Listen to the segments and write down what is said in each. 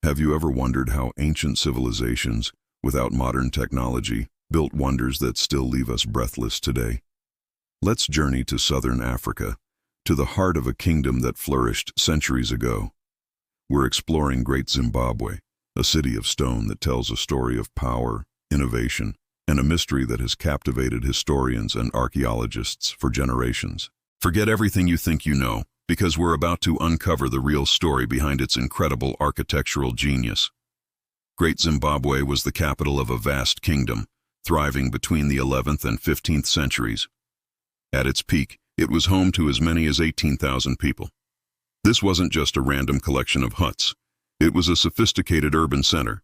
Have you ever wondered how ancient civilizations, without modern technology, built wonders that still leave us breathless today? Let's journey to southern Africa, to the heart of a kingdom that flourished centuries ago. We're exploring Great Zimbabwe, a city of stone that tells a story of power, innovation, and a mystery that has captivated historians and archaeologists for generations. Forget everything you think you know, because we're about to uncover the real story behind its incredible architectural genius. Great Zimbabwe was the capital of a vast kingdom, thriving between the 11th and 15th centuries. At its peak, it was home to as many as 18,000 people. This wasn't just a random collection of huts. It was a sophisticated urban center.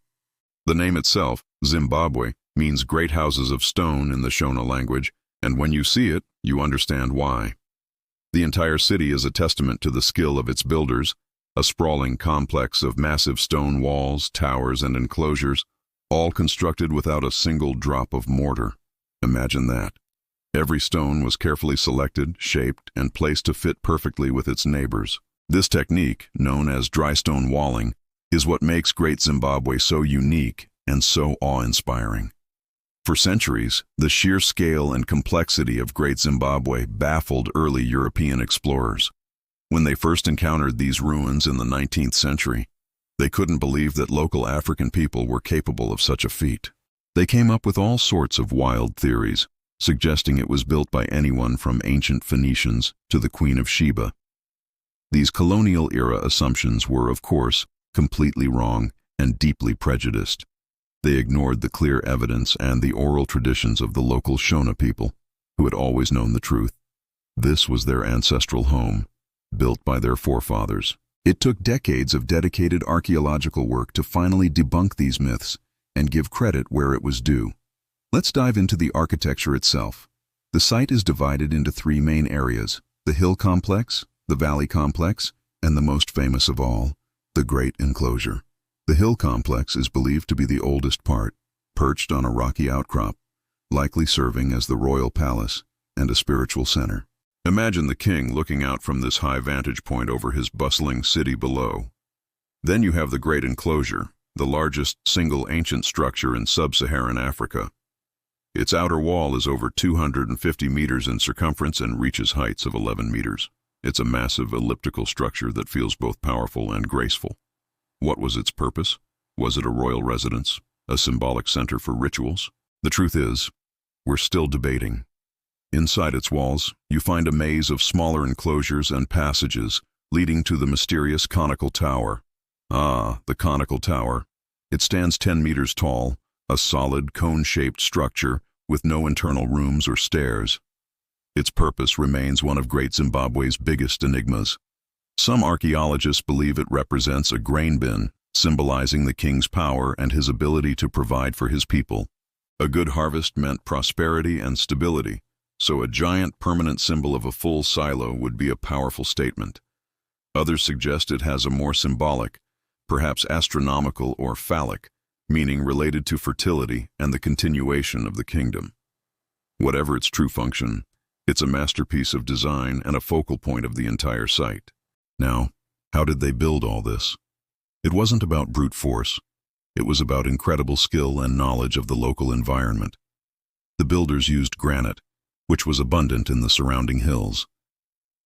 The name itself, Zimbabwe, means great houses of stone in the Shona language, and when you see it, you understand why. The entire city is a testament to the skill of its builders, a sprawling complex of massive stone walls, towers, and enclosures, all constructed without a single drop of mortar. Imagine that. Every stone was carefully selected, shaped, and placed to fit perfectly with its neighbors. This technique, known as dry stone walling, is what makes Great Zimbabwe so unique and so awe-inspiring. For centuries, the sheer scale and complexity of Great Zimbabwe baffled early European explorers. When they first encountered these ruins in the 19th century, they couldn't believe that local African people were capable of such a feat. They came up with all sorts of wild theories, suggesting it was built by anyone from ancient Phoenicians to the Queen of Sheba. These colonial-era assumptions were, of course, completely wrong and deeply prejudiced. They ignored the clear evidence and the oral traditions of the local Shona people, who had always known the truth. This was their ancestral home, built by their forefathers. It took decades of dedicated archaeological work to finally debunk these myths and give credit where it was due. Let's dive into the architecture itself. The site is divided into three main areas: the hill complex, the valley complex, and the most famous of all, the Great Enclosure. The hill complex is believed to be the oldest part, perched on a rocky outcrop, likely serving as the royal palace and a spiritual center. Imagine the king looking out from this high vantage point over his bustling city below. Then you have the Great Enclosure, the largest single ancient structure in sub-Saharan Africa. Its outer wall is over 250 meters in circumference and reaches heights of 11 meters. It's a massive elliptical structure that feels both powerful and graceful. What was its purpose? Was it a royal residence, a symbolic center for rituals? The truth is, we're still debating. Inside its walls, you find a maze of smaller enclosures and passages leading to the mysterious conical tower. Ah, the conical tower. It stands 10 meters tall, a solid, cone-shaped structure with no internal rooms or stairs. Its purpose remains one of Great Zimbabwe's biggest enigmas. Some archaeologists believe it represents a grain bin, symbolizing the king's power and his ability to provide for his people. A good harvest meant prosperity and stability, so a giant permanent symbol of a full silo would be a powerful statement. Others suggest it has a more symbolic, perhaps astronomical or phallic, meaning related to fertility and the continuation of the kingdom. Whatever its true function, it's a masterpiece of design and a focal point of the entire site. Now, how did they build all this? It wasn't about brute force. It was about incredible skill and knowledge of the local environment. The builders used granite, which was abundant in the surrounding hills.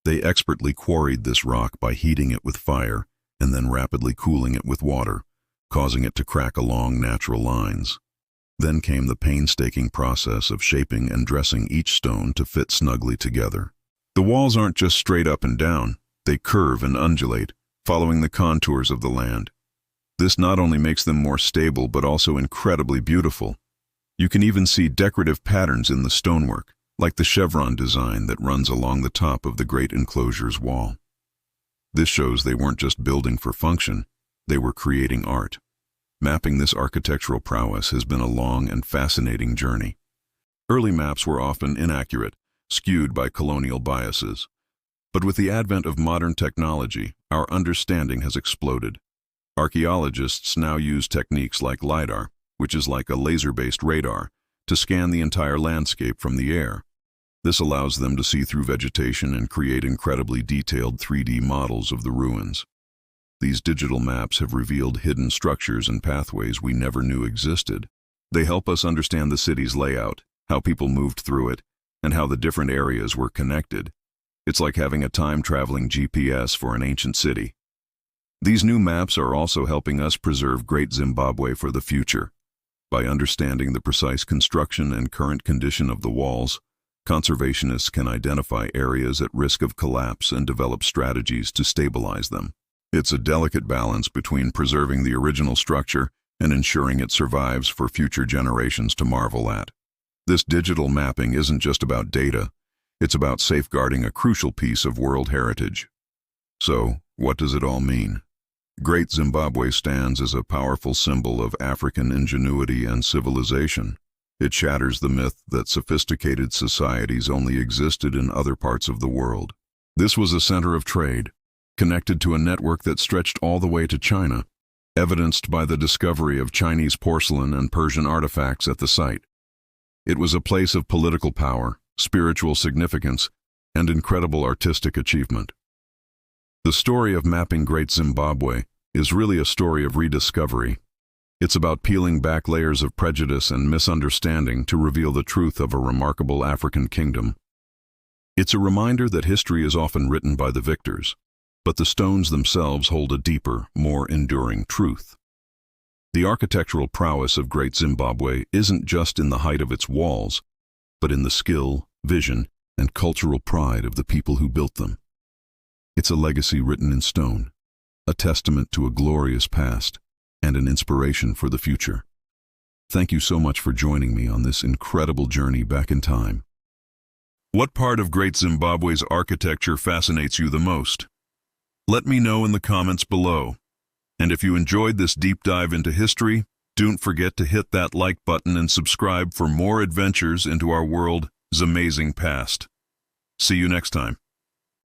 They expertly quarried this rock by heating it with fire and then rapidly cooling it with water, causing it to crack along natural lines. Then came the painstaking process of shaping and dressing each stone to fit snugly together. The walls aren't just straight up and down. They curve and undulate, following the contours of the land. This not only makes them more stable but also incredibly beautiful. You can even see decorative patterns in the stonework, like the chevron design that runs along the top of the Great Enclosure's wall. This shows they weren't just building for function, they were creating art. Mapping this architectural prowess has been a long and fascinating journey. Early maps were often inaccurate, skewed by colonial biases. But with the advent of modern technology, our understanding has exploded. Archaeologists now use techniques like LiDAR, which is like a laser-based radar, to scan the entire landscape from the air. This allows them to see through vegetation and create incredibly detailed 3D models of the ruins. These digital maps have revealed hidden structures and pathways we never knew existed. They help us understand the city's layout, how people moved through it, and how the different areas were connected. It's like having a time-traveling GPS for an ancient city. These new maps are also helping us preserve Great Zimbabwe for the future. By understanding the precise construction and current condition of the walls, conservationists can identify areas at risk of collapse and develop strategies to stabilize them. It's a delicate balance between preserving the original structure and ensuring it survives for future generations to marvel at. This digital mapping isn't just about data, it's about safeguarding a crucial piece of world heritage. So, what does it all mean? Great Zimbabwe stands as a powerful symbol of African ingenuity and civilization. It shatters the myth that sophisticated societies only existed in other parts of the world. This was a center of trade, connected to a network that stretched all the way to China, evidenced by the discovery of Chinese porcelain and Persian artifacts at the site. It was a place of political power, spiritual significance, and incredible artistic achievement. The story of mapping Great Zimbabwe is really a story of rediscovery. It's about peeling back layers of prejudice and misunderstanding to reveal the truth of a remarkable African kingdom. It's a reminder that history is often written by the victors, but the stones themselves hold a deeper, more enduring truth. The architectural prowess of Great Zimbabwe isn't just in the height of its walls, but in the skill, vision, and cultural pride of the people who built them. It's a legacy written in stone, a testament to a glorious past, and an inspiration for the future. Thank you so much for joining me on this incredible journey back in time. What part of Great Zimbabwe's architecture fascinates you the most? Let me know in the comments below. And if you enjoyed this deep dive into history, don't forget to hit that like button and subscribe for more adventures into our world's amazing past. See you next time.